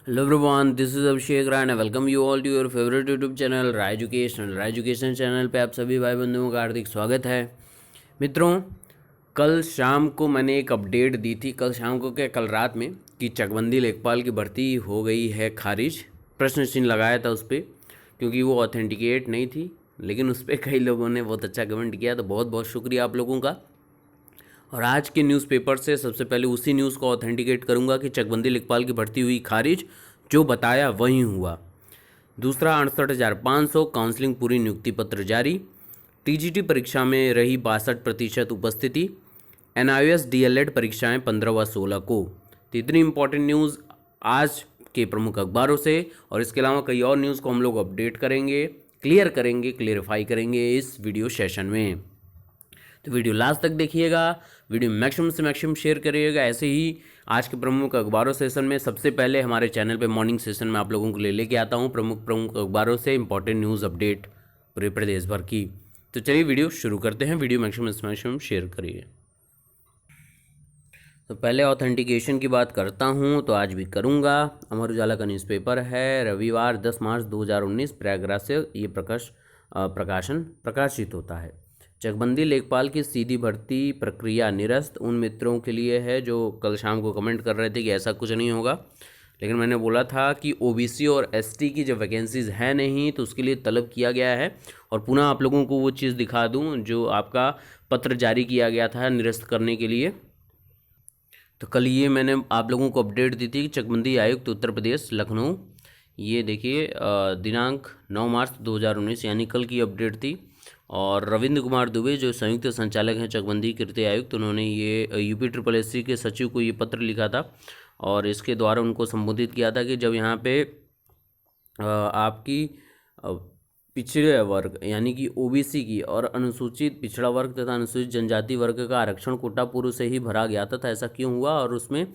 Hello everyone, this is Abhishek Rai and I welcome you all to your favorite YouTube channel Rai Education। rai education channel पे आप सभी भाई बंधुओं का हार्दिक स्वागत है। मित्रों, कल शाम को मैंने एक अपडेट दी थी, कल शाम को क्या कल रात में, कि चकबंदी लेखपाल की भर्ती हो गई है खारिज। प्रश्न चिन्ह लगाया था उस पर, क्योंकि वो ऑथेंटिकेट नहीं थी, लेकिन उस पर कई लोगों ने बहुत अच्छा कमेंट किया, तो बहुत बहुत शुक्रिया आप लोगों का। और आज के न्यूज़पेपर से सबसे पहले उसी न्यूज़ को ऑथेंटिकेट करूंगा कि चकबंदी लेखपाल की भर्ती हुई खारिज, जो बताया वही हुआ। दूसरा, 68,500 काउंसलिंग पूरी, नियुक्ति पत्र जारी। टीजीटी परीक्षा में रही 62% उपस्थिति। एनआईएस डीएलएड परीक्षाएं 15 व 16 को। तो इतनी इंपॉर्टेंट न्यूज़ आज के प्रमुख अखबारों से, और इसके अलावा कई और न्यूज़ को हम लोग अपडेट करेंगे, क्लियर करेंगे, क्लियरिफाई करेंगे इस वीडियो सेशन में। तो वीडियो लास्ट तक देखिएगा, वीडियो मैक्सिमम से मैक्सिमम शेयर करिएगा। ऐसे ही आज के प्रमुख अखबारों सेशन में सबसे पहले हमारे चैनल पे मॉर्निंग सेशन में आप लोगों को लेके आता हूँ प्रमुख अखबारों से इंपॉर्टेंट न्यूज़ अपडेट पूरे प्रदेश भर की। तो चलिए वीडियो शुरू करते हैं, वीडियो मैक्सिमम से मैक्सिमम शेयर करिए। तो पहले ऑथेंटिकेशन की बात करता हूँ, तो आज भी करूँगा। अमर उजाला का न्यूज़पेपर है, रविवार 10 मार्च 2019 प्रयागराज से ये प्रकाशन प्रकाशित होता है। चकबंदी लेखपाल की सीधी भर्ती प्रक्रिया निरस्त उन मित्रों के लिए है जो कल शाम को कमेंट कर रहे थे कि ऐसा कुछ नहीं होगा, लेकिन मैंने बोला था कि ओबीसी और एसटी की जो वैकेंसीज़ है नहीं, तो उसके लिए तलब किया गया है। और पुनः आप लोगों को वो चीज़ दिखा दूँ जो आपका पत्र जारी किया गया था निरस्त करने के लिए। तो कल ये मैंने आप लोगों को अपडेट दी थी कि चकबंदी आयुक्त उत्तर प्रदेश लखनऊ, ये देखिए दिनांक 9 मार्च 2019 यानी कल की अपडेट थी। और रविंद्र कुमार दुबे जो संयुक्त संचालक हैं चकबंदी कृत्य आयुक्त, उन्होंने ये यूपी ट्रिपल एससी के सचिव को ये पत्र लिखा था और इसके द्वारा उनको संबोधित किया था कि जब यहाँ पे आपकी पिछड़े वर्ग यानी कि ओबीसी की और अनुसूचित पिछड़ा वर्ग तथा अनुसूचित जनजाति वर्ग का आरक्षण कोटा पूर्व से ही भरा गया था, ऐसा क्यों हुआ और उसमें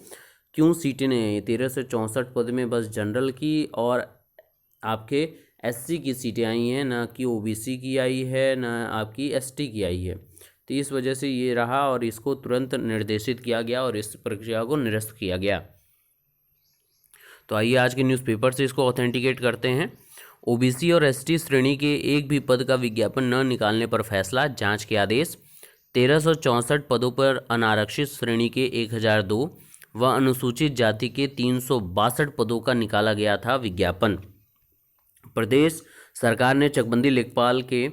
क्यों सीटें नहीं आई। 1364 पद में बस जनरल की और आपके एससी की सीटें आई हैं, ना कि ओबीसी की आई है, ना आपकी एसटी की आई है। तो इस वजह से ये रहा और इसको तुरंत निर्देशित किया गया और इस प्रक्रिया को निरस्त किया गया। तो आइए आज के न्यूज़पेपर से इसको ऑथेंटिकेट करते हैं। ओबीसी और एसटी श्रेणी के एक भी पद का विज्ञापन न निकालने पर फैसला, जांच के आदेश। 1364 पदों पर अनारक्षित श्रेणी के 1002 व अनुसूचित जाति के 362 पदों का निकाला गया था विज्ञापन। प्रदेश सरकार ने चकबंदी लेखपाल के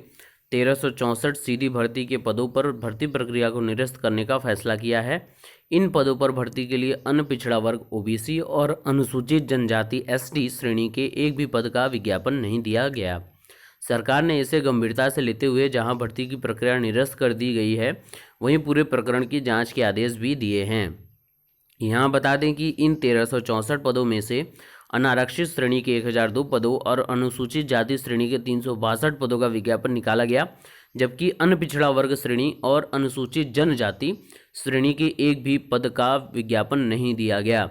1364 सीधी भर्ती के पदों पर भर्ती प्रक्रिया को निरस्त करने का फैसला किया है। इन पदों पर भर्ती के लिए अन्य पिछड़ा वर्ग ओबीसी और अनुसूचित जनजाति एसटी श्रेणी के एक भी पद का विज्ञापन नहीं दिया गया। सरकार ने इसे गंभीरता से लेते हुए जहां भर्ती की प्रक्रिया निरस्त कर दी गई है, वहीं पूरे प्रकरण की जांच के आदेश भी दिए हैं। यहाँ बता दें कि इन 1364 पदों में से अनारक्षित श्रेणी के 1002 पदों और अनुसूचित जाति श्रेणी के 362 पदों का विज्ञापन निकाला गया, जबकि अन्य पिछड़ा वर्ग श्रेणी और अनुसूचित जनजाति श्रेणी के एक भी पद का विज्ञापन नहीं दिया गया।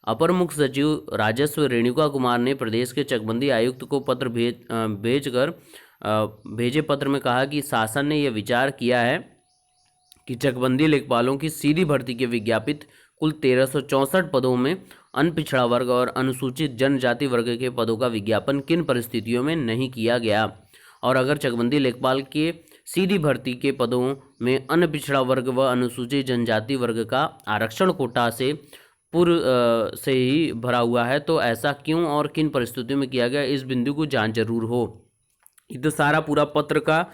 अपर मुख्य सचिव राजस्व रेणुका कुमार ने प्रदेश के चकबंदी आयुक्त को पत्र भेजे पत्र में कहा कि शासन ने यह विचार किया है कि चकबंदी लेखपालों की सीधी भर्ती के विज्ञापित कुल 1364 पदों में अनपिछड़ा वर्ग और अनुसूचित जनजाति वर्ग के पदों का विज्ञापन किन परिस्थितियों में नहीं किया गया, और अगर चकबंदी लेखपाल के सीधी भर्ती के पदों में अनपिछड़ा वर्ग व अनुसूचित जनजाति वर्ग का आरक्षण कोटा से पूर्व से ही भरा हुआ है, तो ऐसा क्यों और किन परिस्थितियों में किया गया, इस बिंदु को जांच जरूर हो। ये तो सारा पूरा पत्र का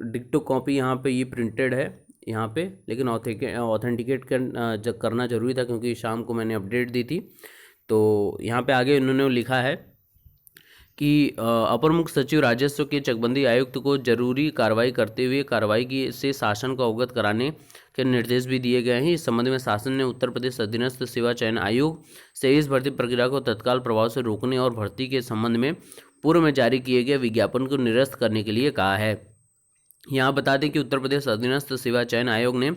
डिक्टो कॉपी यहाँ पे ये प्रिंटेड है यहाँ पे, लेकिन ऑथेंटिकेट करना जरूरी था क्योंकि शाम को मैंने अपडेट दी थी। तो यहाँ पे आगे उन्होंने लिखा है कि अपर मुख्य सचिव राजस्व के चकबंदी आयुक्त को जरूरी कार्रवाई करते हुए कार्रवाई की से शासन को अवगत कराने के निर्देश भी दिए गए हैं। इस संबंध में शासन ने उत्तर प्रदेश अधीनस्थ सेवा चयन आयोग से इस भर्ती प्रक्रिया को तत्काल प्रभाव से रोकने और भर्ती के संबंध में पूर्व में जारी किए गए विज्ञापन को निरस्त करने के लिए कहा है। यहाँ बता दें कि उत्तर प्रदेश अधीनस्थ सेवा चयन आयोग ने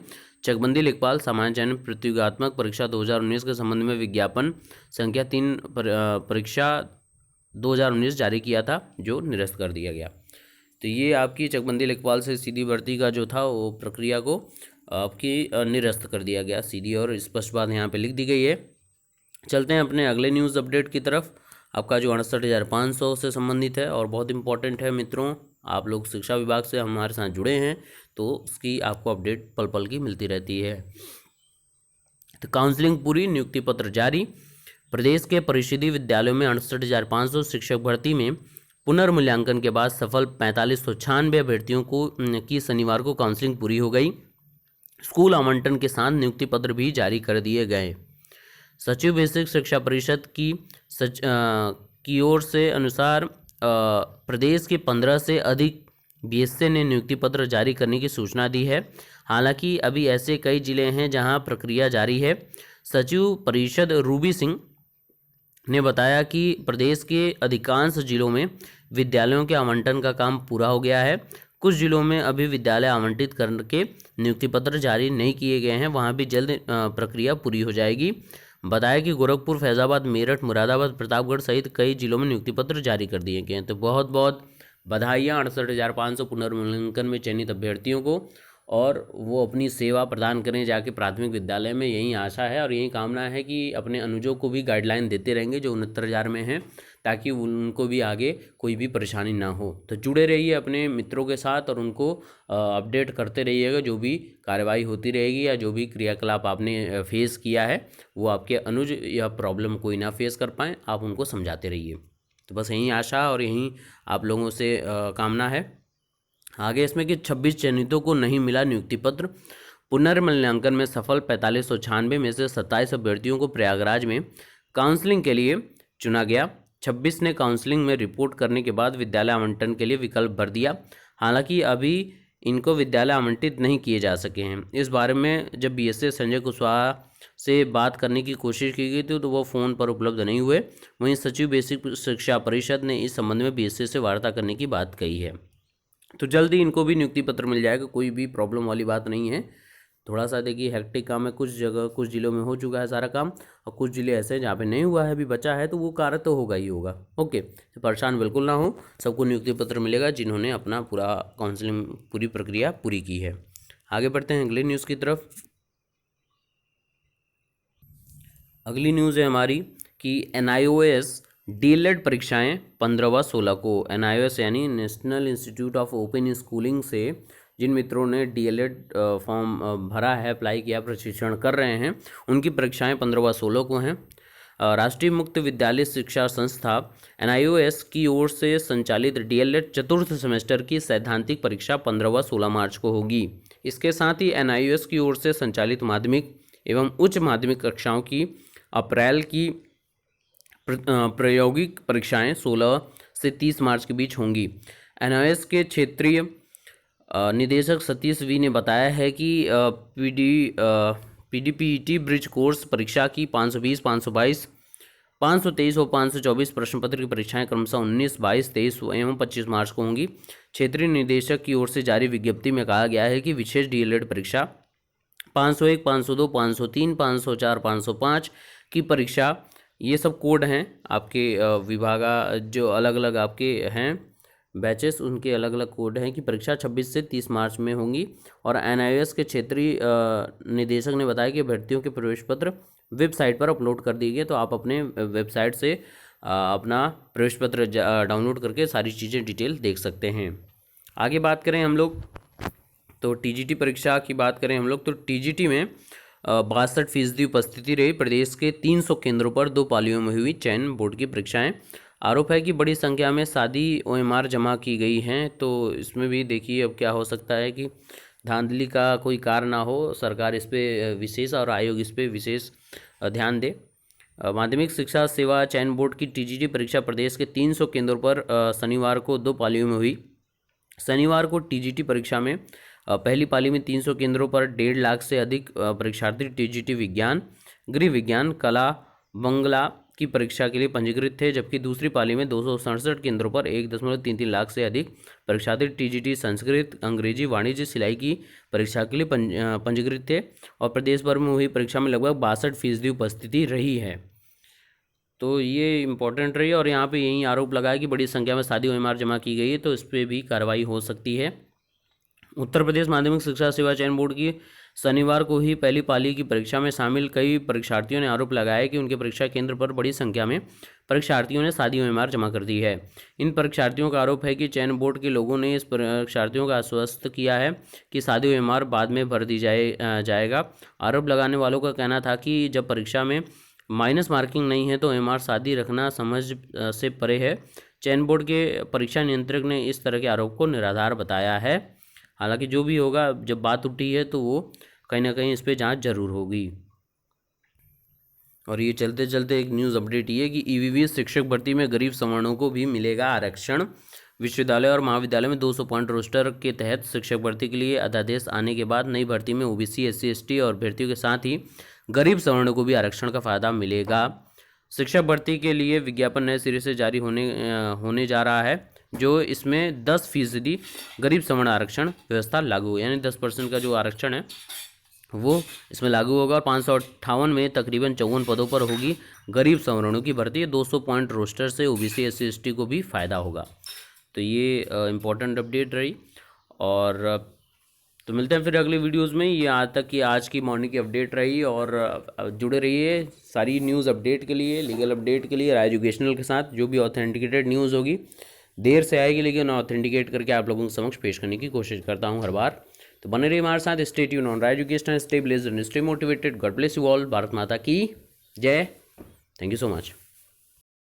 चकबंदी लेखपाल सामान्य चयन प्रतियोगात्मक परीक्षा 2019 के संबंध में विज्ञापन संख्या 3 परीक्षा 2019 जारी किया था, जो निरस्त कर दिया गया। तो ये आपकी चकबंदी लेखपाल से सीधी भर्ती का जो था वो प्रक्रिया को आपकी निरस्त कर दिया गया, सीधी और स्पष्ट बात यहाँ पे लिख दी गई है। चलते हैं अपने अगले न्यूज़ अपडेट की तरफ। आपका जो 68,500 से संबंधित है और बहुत इंपॉर्टेंट है मित्रों। आप लोग शिक्षा विभाग से हमारे साथ जुड़े हैं तो उसकी आपको अपडेट पल पल की मिलती रहती है। तो काउंसलिंग पूरी, नियुक्ति पत्र जारी। प्रदेश के परिषदीय विद्यालयों में 68,500 शिक्षक भर्ती में पुनर्मूल्यांकन के बाद सफल 4596 अभ्यर्थियों की शनिवार को काउंसलिंग पूरी हो गई। स्कूल आवंटन के साथ नियुक्ति पत्र भी जारी कर दिए गए। सचिव बेसिक शिक्षा परिषद की ओर से अनुसार प्रदेश के 15 से अधिक बीएसए ने नियुक्ति पत्र जारी करने की सूचना दी है। हालांकि अभी ऐसे कई जिले हैं जहां प्रक्रिया जारी है। सचिव परिषद रूबी सिंह ने बताया कि प्रदेश के अधिकांश जिलों में विद्यालयों के आवंटन का काम पूरा हो गया है। कुछ जिलों में अभी विद्यालय आवंटित करके नियुक्ति पत्र जारी नहीं किए गए हैं, वहां भी जल्द प्रक्रिया पूरी हो जाएगी। बताया कि गोरखपुर, फैजाबाद, मेरठ, मुरादाबाद, प्रतापगढ़ सहित कई जिलों में नियुक्ति पत्र जारी कर दिए गए हैं। तो बहुत बहुत बधाइयाँ 68,500 पुनर्मूल्यांकन में चयनित अभ्यर्थियों को, और वो अपनी सेवा प्रदान करें जाके प्राथमिक विद्यालय में। यही आशा है और यही कामना है कि अपने अनुजों को भी गाइडलाइन देते रहेंगे जो 69,000 में हैं, ताकि उनको भी आगे कोई भी परेशानी ना हो। तो जुड़े रहिए अपने मित्रों के साथ और उनको अपडेट करते रहिएगा। जो भी कार्रवाई होती रहेगी या जो भी क्रियाकलाप आपने फेस किया है वो आपके अनुज या प्रॉब्लम कोई ना फेस कर पाएँ, आप उनको समझाते रहिए। तो बस यही आशा और यही आप लोगों से कामना है। आगे इसमें कि 26 चयनितों को नहीं मिला नियुक्ति पत्र। पुनर्मूल्यांकन में सफल 4596 में से 27 अभ्यर्थियों को प्रयागराज में काउंसलिंग के लिए चुना गया। 26 ने काउंसलिंग में रिपोर्ट करने के बाद विद्यालय आवंटन के लिए विकल्प भर दिया। हालांकि अभी इनको विद्यालय आवंटित नहीं किए जा सके हैं। इस बारे में जब बीएसए संजय कुशवाहा से बात करने की कोशिश की गई थी तो वो फ़ोन पर उपलब्ध नहीं हुए। वहीं सचिव बेसिक शिक्षा परिषद ने इस संबंध में बीएसए से वार्ता करने की बात कही है। तो जल्दी इनको भी नियुक्ति पत्र मिल जाएगा, कोई भी प्रॉब्लम वाली बात नहीं है। थोड़ा सा देखिए हेक्टिक काम है, कुछ जगह कुछ जिलों में हो चुका है सारा काम और कुछ जिले ऐसे हैं जहाँ पे नहीं हुआ है, अभी बचा है, तो वो कार्य तो होगा ही होगा। ओके, तो परेशान बिल्कुल ना हो, सबको नियुक्ति पत्र मिलेगा जिन्होंने अपना पूरा काउंसलिंग पूरी प्रक्रिया पूरी की है। आगे बढ़ते हैं अगले न्यूज़ की तरफ। अगली न्यूज़ है हमारी कि NIOS DLED परीक्षाएं 15 व 16 को। NIOS यानी national institute of open schooling से जिन मित्रों ने DLED फॉर्म भरा है, अप्लाई किया, प्रशिक्षण कर रहे हैं, उनकी परीक्षाएं 15 व 16 को हैं। राष्ट्रीय मुक्त विद्यालय शिक्षा संस्था NIOS की ओर से संचालित DLED चतुर्थ सेमेस्टर की सैद्धांतिक परीक्षा 15 व 16 मार्च को होगी। इसके साथ ही NIOS की ओर से संचालित माध्यमिक एवं उच्च माध्यमिक कक्षाओं की अप्रैल की प्रायोगिक परीक्षाएं 16 से 30 मार्च के बीच होंगी। NIOS के क्षेत्रीय निदेशक सतीश वी ने बताया है कि PDPET ब्रिज कोर्स परीक्षा की 520, 522, 523 और 524 प्रश्न पत्र की परीक्षाएं क्रमशः 19, 22, 23 एवं 25 मार्च को होंगी। क्षेत्रीय निदेशक की ओर से जारी विज्ञप्ति में कहा गया है कि विशेष DLED परीक्षा 501, 502, 503, 504, 505 की परीक्षा, ये सब कोड हैं आपके विभागा जो अलग अलग आपके हैं बैचेस, उनके अलग अलग कोड हैं कि परीक्षा 26 से 30 मार्च में होंगी। और NIOS के क्षेत्रीय निदेशक ने बताया कि अभ्यर्थियों के प्रवेश पत्र वेबसाइट पर अपलोड कर दिए गए, तो आप अपने वेबसाइट से अपना प्रवेश पत्र डाउनलोड करके सारी चीज़ें डिटेल देख सकते हैं। आगे बात करें हम लोग तो TGT परीक्षा की बात करें हम लोग तो TGT में 62% उपस्थिति रही। प्रदेश के 300 केंद्रों पर 2 पालियों में हुई चयन बोर्ड की परीक्षाएं। आरोप है कि बड़ी संख्या में सादी OMR जमा की गई हैं। तो इसमें भी देखिए अब क्या हो सकता है कि धांधली का कोई कारण ना हो, सरकार इस पर विशेष और आयोग इस पर विशेष ध्यान दे। माध्यमिक शिक्षा सेवा चयन बोर्ड की TGT परीक्षा प्रदेश के 300 केंद्रों पर शनिवार को 2 पालियों में हुई। शनिवार को TGT परीक्षा में पहली पाली में 300 केंद्रों पर 1.5 लाख से अधिक परीक्षार्थी TGT विज्ञान, गृह विज्ञान, कला, बंगला की परीक्षा के लिए पंजीकृत थे, जबकि दूसरी पाली में 267 केंद्रों पर 1.33 लाख से अधिक परीक्षार्थी TGT संस्कृत, अंग्रेजी, वाणिज्य, सिलाई की परीक्षा के लिए पंजीकृत थे। और प्रदेश भर में हुई परीक्षा में लगभग 62% उपस्थिति रही है। तो ये इंपॉर्टेंट रही। और यहाँ पे यही आरोप लगाया कि बड़ी संख्या में सादी OMR जमा की गई है, तो इस पर भी कार्रवाई हो सकती है। उत्तर प्रदेश माध्यमिक शिक्षा सेवा चयन बोर्ड की शनिवार को ही पहली पाली की परीक्षा में शामिल कई परीक्षार्थियों ने आरोप लगाया कि उनके परीक्षा केंद्र पर बड़ी संख्या में परीक्षार्थियों ने सादी ओएमआर जमा कर दी है। इन परीक्षार्थियों का आरोप है कि चयन बोर्ड के लोगों ने इस परीक्षार्थियों का आश्वस्त किया है कि सादी ओएमआर बाद में भर दी जाएगा। आरोप लगाने वालों का कहना था कि जब परीक्षा में माइनस मार्किंग नहीं है तो ओएमआर सादी रखना समझ से परे है। चयन बोर्ड के परीक्षा नियंत्रक ने इस तरह के आरोप को निराधार बताया है। हालांकि जो भी होगा, जब बात उठी है तो वो कहीं ना कहीं इस पर जांच जरूर होगी। और ये चलते चलते एक न्यूज़ अपडेट ये कि ईवीवी शिक्षक भर्ती में गरीब सवर्णों को भी मिलेगा आरक्षण। विश्वविद्यालय और महाविद्यालय में 200 पॉइंट रोस्टर के तहत शिक्षक भर्ती के लिए अध्यादेश आने के बाद नई भर्ती में ओबीसी, एससी, एसटी और अभ्यर्थियों के साथ ही गरीब सवर्णों को भी आरक्षण का फायदा मिलेगा। शिक्षक भर्ती के लिए विज्ञापन नए सिरे से जारी होने जा रहा है, जो इसमें 10% गरीब सवर्ण आरक्षण व्यवस्था लागू, यानी 10% का जो आरक्षण है वो इसमें लागू होगा। और 558 में तकरीबन 54 पदों पर होगी गरीब सवर्णों की भर्ती। 200 पॉइंट रोस्टर से ओबीसी, एससी, एसटी को भी फ़ायदा होगा। तो ये इम्पोर्टेंट अपडेट रही। और तो मिलते हैं फिर अगले वीडियोस में। ये आज तक की आज की मॉर्निंग की अपडेट रही। और जुड़े रहिए सारी न्यूज़ अपडेट के लिए, लीगल अपडेट के लिए, राय एजुकेशनल के साथ। जो भी ऑथेंटिकेटेड न्यूज़ होगी देर से आएगी, लेकिन ऑथेंटिकेट करके आप लोगों के समक्ष पेश करने की कोशिश करता हूँ हर बार। तो बने रहिए हमारे साथ। Stay tuned on Rai educational, stay blessed and stay motivated. God bless you all. Bharat माता की जय। Thank you so much.